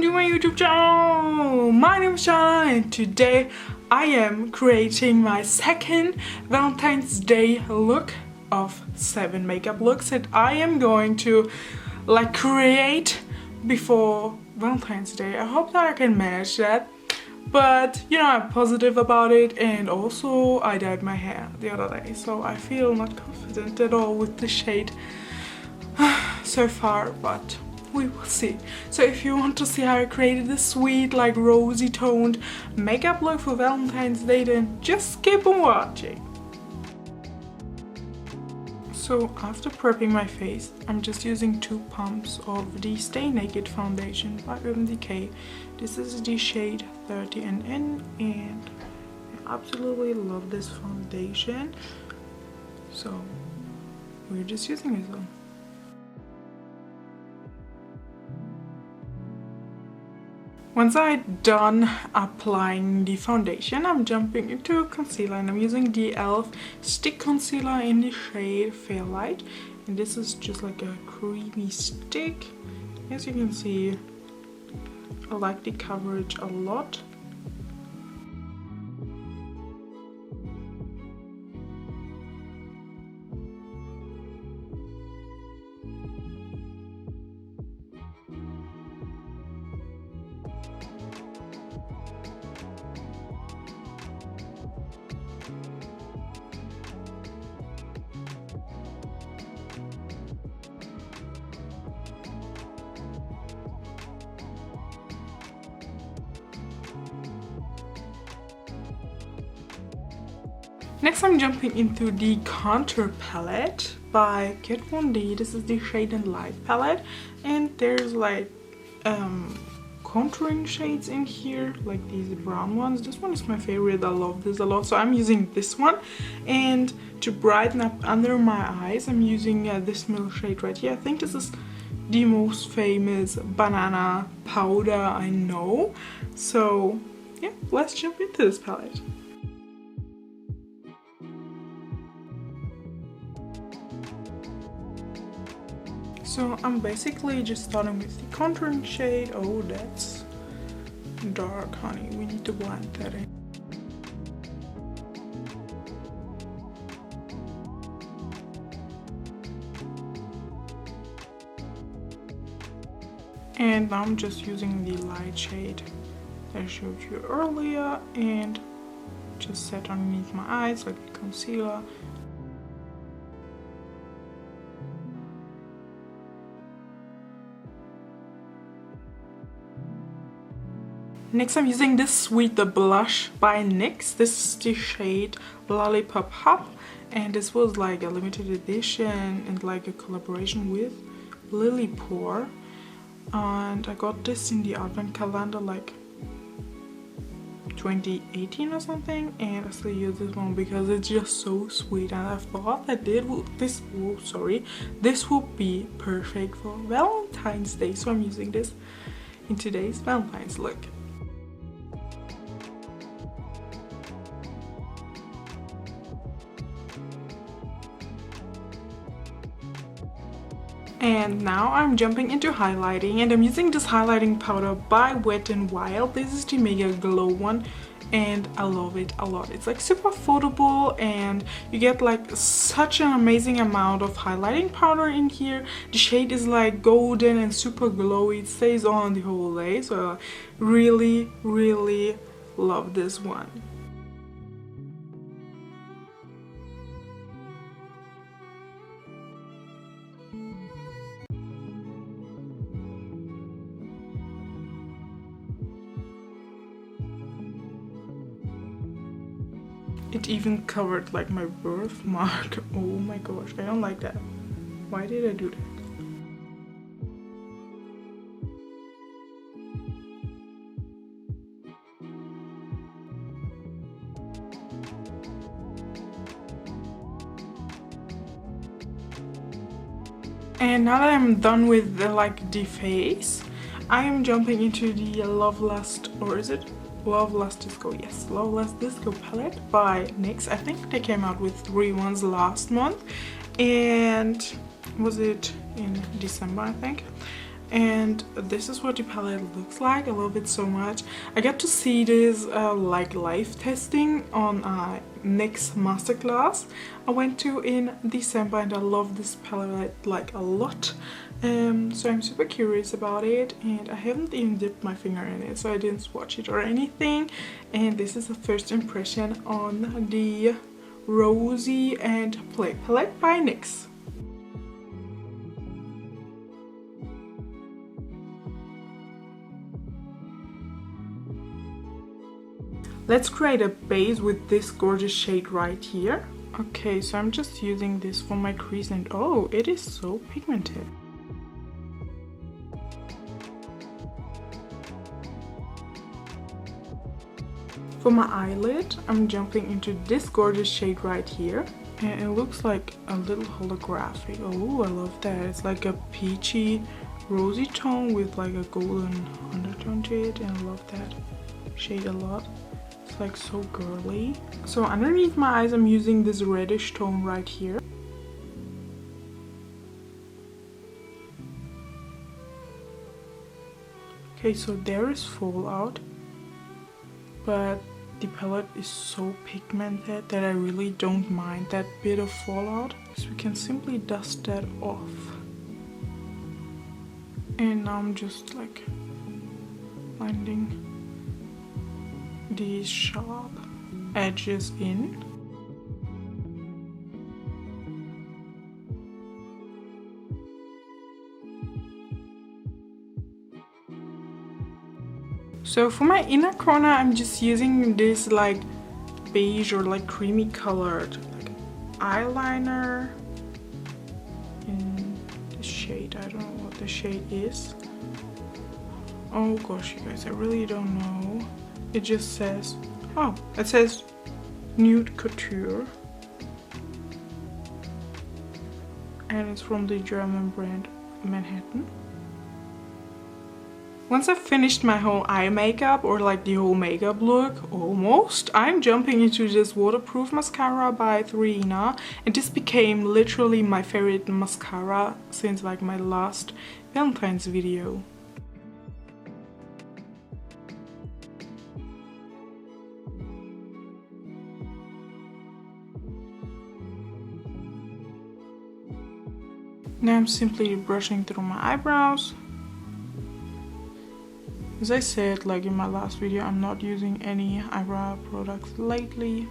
to my YouTube channel! My name is Canan and today I am creating my second Valentine's Day look of 7 makeup looks that I am going to create before Valentine's Day. I hope that I can manage that. But you know, I'm positive about it, and also I dyed my hair the other day, so I feel not confident at all with the shade so far, but we will see. So if you want to see how I created this sweet, rosy toned makeup look for Valentine's Day, then just keep on watching. So after prepping my face, I'm just using 2 pumps of the Stay Naked foundation by Urban Decay. This is the shade 30NN and I absolutely love this foundation. So we're just using this one. Once I'm done applying the foundation, I'm jumping into concealer and I'm using the e.l.f. stick concealer in the shade Fairlight. And this is just like a creamy stick. As you can see, I like the coverage a lot. Next, I'm jumping into the Contour palette by Kat Von D. This is the Shade and Light palette, and there's contouring shades in here, like these brown ones. This one is my favorite. I love this a lot, so I'm using this one. And to brighten up under my eyes, I'm using this middle shade right here. I think this is the most famous banana powder I know. So yeah, let's jump into this palette. So I'm basically just starting with the contouring shade. Oh, that's dark, honey. We need to blend that in. And I'm just using the light shade that I showed you earlier and just set underneath my eyes like a concealer. Next, I'm using this sweet blush by NYX. This is the shade Lollipop Hop, and this was like a limited edition and like a collaboration with Lily Pour. And I got this in the advent calendar like 2018 or something, and I still use this one because it's just so sweet, and I thought that this would be perfect for Valentine's Day, so I'm using this in today's Valentine's look. And now I'm jumping into highlighting, and I'm using this highlighting powder by Wet n Wild. This is the Mega Glow one, and I love it a lot. It's like super affordable, and you get like such an amazing amount of highlighting powder in here. The shade is like golden and super glowy. It stays on the whole day, so I really love this one. It even covered like my birthmark. Oh my gosh, I don't like that. Why did I do that? And now that I'm done with the face, I am jumping into the Love Lust, or is it Love Lust Disco? Yes, Love Lust Disco palette by NYX. I think they came out with 3 ones last month, and was it in December, I think. And this is what the palette looks like. I love it so much. I got to see this like live testing on NYX masterclass I went to in December, and I love this palette like a lot. So I'm super curious about it, and I haven't even dipped my finger in it, so I didn't swatch it or anything. And this is the first impression on the Rosy and Play palette by NYX. Let's create a base with this gorgeous shade right here. Okay, so I'm just using this for my crease, and oh, it is so pigmented. For my eyelid, I'm jumping into this gorgeous shade right here. And it looks like a little holographic. Oh, I love that. It's like a peachy, rosy tone with like a golden undertone to it, and I love that shade a lot. It's like so girly. So underneath my eyes, I'm using this reddish tone right here. Okay, so there is fallout, but the palette is so pigmented that I really don't mind that bit of fallout. So we can simply dust that off. And now I'm just like blending these sharp edges in. So for my inner corner, I'm just using this like beige or like creamy colored like eyeliner in this shade. I don't know what the shade is. Oh gosh, you guys, I really don't know. It just says, oh, it says Nude Couture, and it's from the German brand Manhattan. Once I've finished my whole eye makeup, or like the whole makeup look, almost, I'm jumping into this waterproof mascara by 3ina, and this became literally my favorite mascara since like my last Valentine's video. Now I'm simply brushing through my eyebrows. As I said, like in my last video, I'm not using any eyebrow products lately.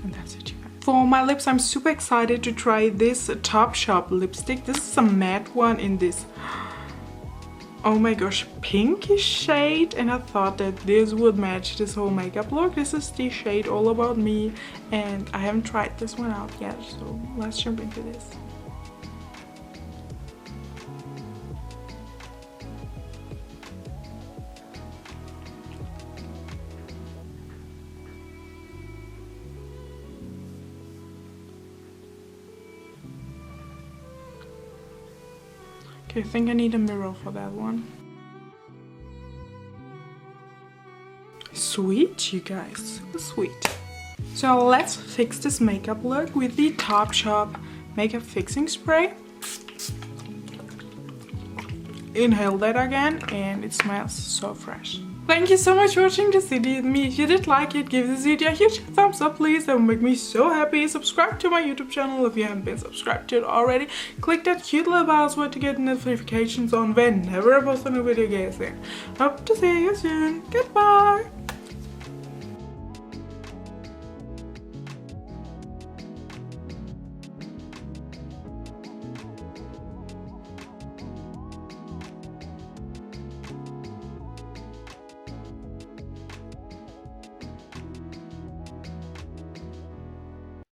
And that's it, you guys. For my lips, I'm super excited to try this Topshop lipstick. This is a matte one in this, oh my gosh, pinkish shade. And I thought that this would match this whole makeup look. This is the shade All About Me. And I haven't tried this one out yet, so let's jump into this. Okay, I think I need a mirror for that one. Sweet, you guys, super sweet. So let's fix this makeup look with the Topshop makeup fixing spray. Inhale that again, and it smells so fresh. Thank you so much for watching this video with me. If you did like it, give this video a huge thumbs up please. That would make me so happy. Subscribe to my YouTube channel if you haven't been subscribed to it already. Click that cute little buzzword to get notifications on whenever I post a new video, guys. Hope to see you soon. Goodbye.